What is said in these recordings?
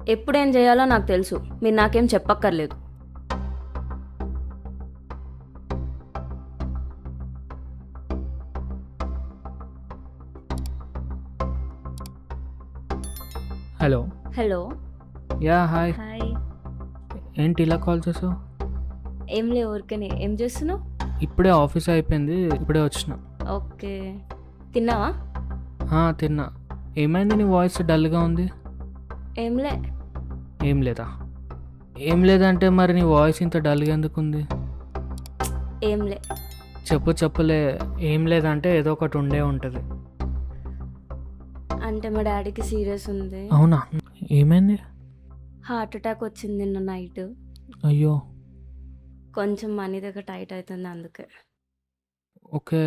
ఎప్పుడేం చేయాలో నాకు తెలుసు, మీరు నాకేం చెప్పక్కర్లేదు. Hello. Hello. Yeah hi. Hi. ఏంటి ఇలా కాల్ చేసావు? ఏం లే, ఊరికనే. ఏం చేస్తున్నావు? ఇప్పుడే ఆఫీస్ అయిపోయింది, ఇప్పుడే వచ్చిన. ఓకే. తిన్నావా? తిన్నా. ఏమైంది నీ వాయిస్ డల్గా ఉంది? ఏంలే. ఏం లేదా? ఏం లేదంటే మరి నీ వాయిస్ ఇంత డల్గా ఎందుకు ఉంది? ఏంలే. చెప్పలే. ఏం లేదంటే ఏదో ఒకటి ఉండే ఉంటుంది. అంటే మా డాడీకి సీరియస్ ఉంది. అవునా? ఏమైంది? హార్ట్ అటాక్ వచ్చింది నిన్న నైట్. అయ్యో. కొంచెం మనీ దగ్గర టైట్ అవుతుంది, అందుకే. ఓకే.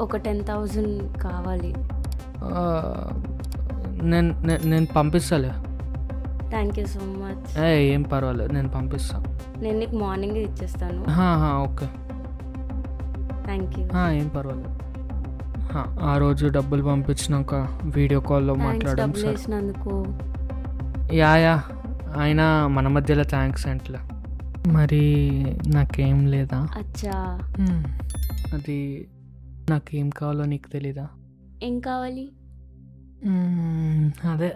ఒక 10,000 కావాలి. నేను పంపిస్తాలే. Thank you so much. ఏం పర్వాలేదు, నేను పంపిస్తాను. నేను నీకు మార్నింగ్ ఇచ్చేస్తాను. ఓకే. Thank you. ఏం పర్వాలేదు. ఆ రోజు డబ్బులు పంపించినాక వీడియో కాల్లో మాట్లాడడం డబ్బులు వేసినందుకు. యా అయినా మన మధ్యలో థ్యాంక్స్ అంట్లా. మరి నాకేం లేదా? అచ్చా. అది నాకేం కావాలో నీకు తెలీదా? ఏం కావాలి? అదే.